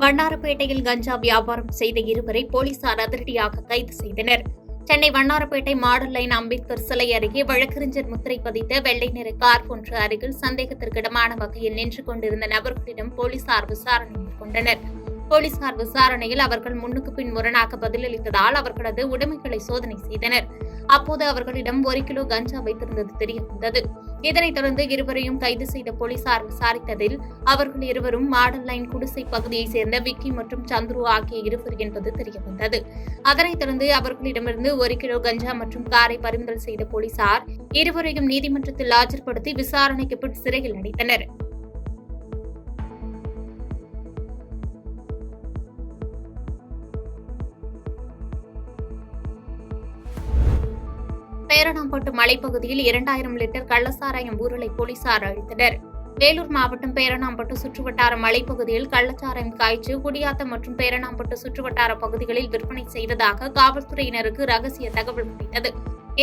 வண்ணாரப்பேட்டையில் கஞ்சா வியாபாரம் செய்த இருவரை போலீசார் அதிரடியாக கைது செய்தனர். சென்னை வண்ணாரப்பேட்டை மாடல் லைன் அம்பேத்கர் சிலை அருகே வழக்கறிஞர் முத்திரை பதித்த வெள்ளை நிற கார் ஒன்று அருகில் சந்தேகத்திற்கிடமான வகையில் நின்று கொண்டிருந்த நபர்களிடம் போலீசார் விசாரணை மேற்கொண்டனர். போலீசார் விசாரணையில் அவர்கள் முன்னுக்கு பின் முரணாக பதிலளித்ததால் அவர்களது உடைமைகளை சோதனை செய்தனர். அப்போது அவர்களிடம் 1 கிலோ கஞ்சா வைத்திருந்தது தெரியவந்தது. இதனைத் தொடர்ந்து இருவரையும் கைது செய்த போலீசார் விசாரித்ததில் அவர்கள் இருவரும் மாடல் லைன் குடிசை பகுதியைச் சேர்ந்த விக்கி மற்றும் சந்துரு ஆகிய இருவர் என்பது தெரியவந்தது. அதனைத் தொடர்ந்து அவர்களிடமிருந்து 1 கிலோ கஞ்சா மற்றும் காரை பறிமுதல் செய்த போலீசார் இருவரையும் நீதிமன்றத்தில் ஆஜர்படுத்தி விசாரணைக்கு பின் சிறையில் அடைத்தனர். பேரணாம்பட்டு மலைப்பகுதியில் 2000 லிட்டர் கள்ளச்சாராயம் ஊரலை போலீசார் அழித்தனர். வேலூர் மாவட்டம் பேரணாம்பட்டு சுற்றுவட்டார மலைப்பகுதியில் கள்ளச்சாராயம் காய்ச்சி குடியாத்தம் மற்றும் பேரணாம்பட்டு சுற்றுவட்டார பகுதிகளில் விற்பனை செய்வதாக காவல்துறையினருக்கு ரகசிய தகவல் கிடைத்தது.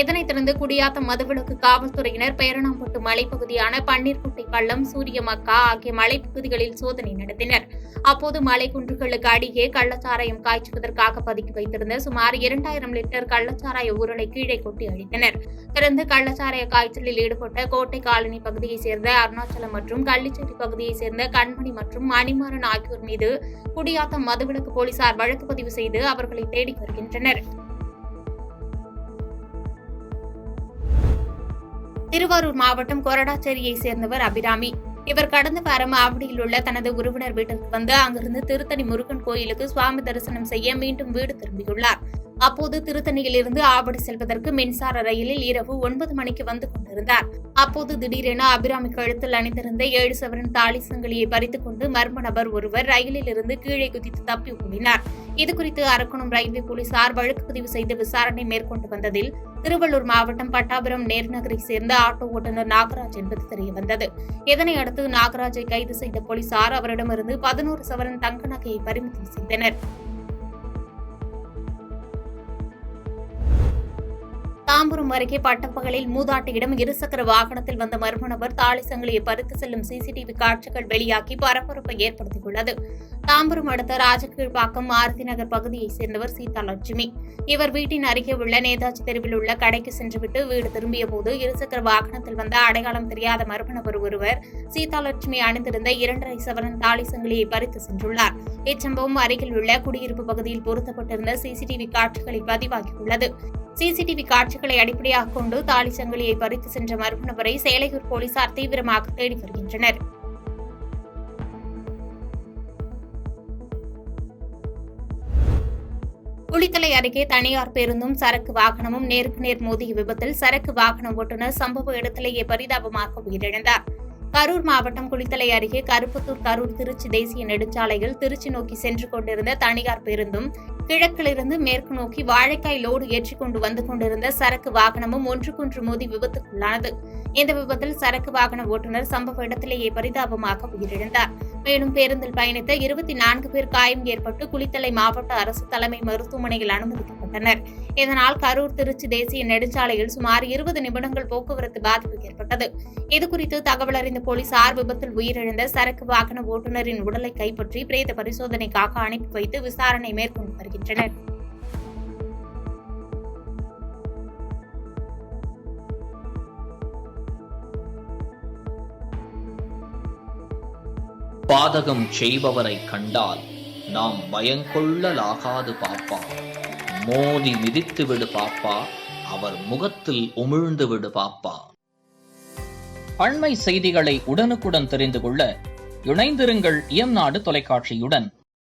இதனைத் தொடர்ந்து குடியாத்தம் மதுவிலக்கு காவல்துறையினர் பேரணாம்பட்டு மலைப்பகுதியான பன்னீர்குட்டை பள்ளம், சூரியமக்கா ஆகிய மலைப்பகுதிகளில் சோதனை நடத்தினர். அப்போது மலை குன்றுகளுக்கு அடியே கள்ளச்சாராயம் காய்ச்சுவதற்காக பதுக்கி வைத்திருந்த சுமார் 2000 லிட்டர் கள்ளச்சாராய ஊரலை கீழே கொட்டி அழித்தனர். தொடர்ந்து கள்ளச்சாராய காய்ச்சலில் ஈடுபட்ட கோட்டை காலனி பகுதியைச் சேர்ந்த அருணாச்சலம் மற்றும் கள்ளிச்சேரி பகுதியைச் சேர்ந்த கண்மணி மற்றும் மணிமாறன் ஆகியோர் மீது குடியாத்தம் மதுவிலக்கு போலீசார் வழக்கு பதிவு செய்து அவர்களை தேடி வருகின்றனர். திருவாரூர் மாவட்டம் கொரடாச்சேரியைச் சேர்ந்தவர் அபிராமி. இவர் கடந்த வாரம் ஆவடியில் உள்ள தனது உறவினர் வீட்டிற்கு வந்து அங்கிருந்து திருத்தணி முருகன் கோயிலுக்கு சுவாமி தரிசனம் செய்ய மீண்டும் வீடு திரும்பியுள்ளார். அப்போது திருத்தணியிலிருந்து ஆவடி செல்வதற்கு மின்சார ரயிலில் இரவு 9 மணிக்கு வந்து கொண்டிருந்தார். அப்போது திடீரென அபிராமி கழுத்தில் அணிந்திருந்த 7 சவரன் தாலி சங்கிலியை பறித்துக் கொண்டு மர்ம நபர் ஒருவர் ரயிலில் இருந்து கீழே குதித்து தப்பி ஓடினார். இதுகுறித்து அரக்கோணம் ரயில்வே போலீசார் வழக்கு பதிவு செய்து விசாரணை மேற்கொண்டு வந்ததில் திருவள்ளூர் மாவட்டம் பட்டாபுரம் நேருநகரை சேர்ந்த ஆட்டோ ஓட்டுநர் நாகராஜ் என்பது தெரியவந்தது. இதனையடுத்து நாகராஜை கைது செய்த போலீசார் அவரிடமிருந்து 11 சவரன் தங்க நகையை பறிமுதல் செய்தனர். தாம்பரம் அருகே பட்டப்பகலில் மூதாட்டியிடம் இருசக்கர வாகனத்தில் வந்த மர்ம நபர் தாலி சங்கிலியை பறித்து செல்லும் சிசிடிவி காட்சிகள் வெளியாகி பரபரப்பை ஏற்படுத்தியுள்ளது. தாம்பரம் அடுத்த ராஜகீழ்பாக்கம் மாருதி நகர் பகுதியைச் சேர்ந்தவர் சீதாலட்சுமி. இவர் வீட்டின் அருகே உள்ள நேதாஜி தெருவில் உள்ள கடைக்கு சென்றுவிட்டு வீடு திரும்பிய போது இருசக்கர வாகனத்தில் வந்த அடையாளம் தெரியாத மர்ம நபர் ஒருவர் சீதாலட்சுமி அணிந்திருந்த 2.5 சவரன் தாலி சங்கிலியை பறித்து சென்றுள்ளார். இச்சம்பவம் அருகில் உள்ள குடியிருப்பு பகுதியில் பொருத்தப்பட்டிருந்த சிசிடிவி காட்சிகளில் பதிவாகியுள்ளது. சிசிடிவி காட்சிகளை அடிப்படையாக கொண்டு தாலி சங்கிலியை பறித்து சென்ற மர்ம நபரை சேலையூர் போலீசார் தீவிரமாக தேடி வருகின்றனர். குளித்தலை அருகே தனியார் பேருந்தும் சரக்கு வாகனமும் நேருக்கு நேர் மோதிய விபத்தில் சரக்கு வாகன ஓட்டுநர் சம்பவ இடத்திலேயே பரிதாபமாக உயிரிழந்தார். கரூர் மாவட்டம் குளித்தலை அருகே கருப்புத்தூர் கரூர் திருச்சி தேசிய நெடுஞ்சாலையில் திருச்சி நோக்கி சென்று கொண்டிருந்த தனியார் பேருந்தும் கிழக்கிலிருந்து மேற்கு நோக்கி வாழைக்காய் லோடு ஏற்றிக்கொண்டு வந்து கொண்டிருந்த சரக்கு வாகனமும் ஒன்றுக்கொன்று மோதி விபத்துக்குள்ளானது. இந்த விபத்தில் சரக்கு வாகன ஓட்டுநர் சம்பவ இடத்திலேயே பரிதாபமாக உயிரிழந்தார். மேலும் பேருந்தில் பயணித்த 24 பேர் காயம் ஏற்பட்டு குளித்தலை மாவட்ட அரசு தலைமை மருத்துவமனையில் அனுமதிக்கப்பட்டனர். இதனால் கரூர் திருச்சி தேசிய நெடுஞ்சாலையில் சுமார் 20 நிமிடங்கள் போக்குவரத்து பாதிப்பு ஏற்பட்டது. இதுகுறித்து தகவல் அறிந்த போலீசார் விபத்தில் உயிரிழந்த சரக்கு வாகன ஓட்டுநரின் உடலை கைப்பற்றி பிரேத பரிசோதனைக்காக அனுப்பி வைத்து விசாரணை மேற்கொண்டு வருகின்றனர். பாதகம் செய்பவரை கண்டால் நாம் பயங்கொள்ளலாகாது பாப்பா. மோதி மிதித்து விடு பாப்பா, அவர் முகத்தில் உமிழ்ந்து விடு பாப்பா. அண்மை செய்திகளை உடனுக்குடன் தெரிந்து கொள்ள இணைந்திருங்கள் இயம்நாடு தொலைக்காட்சியுடன்.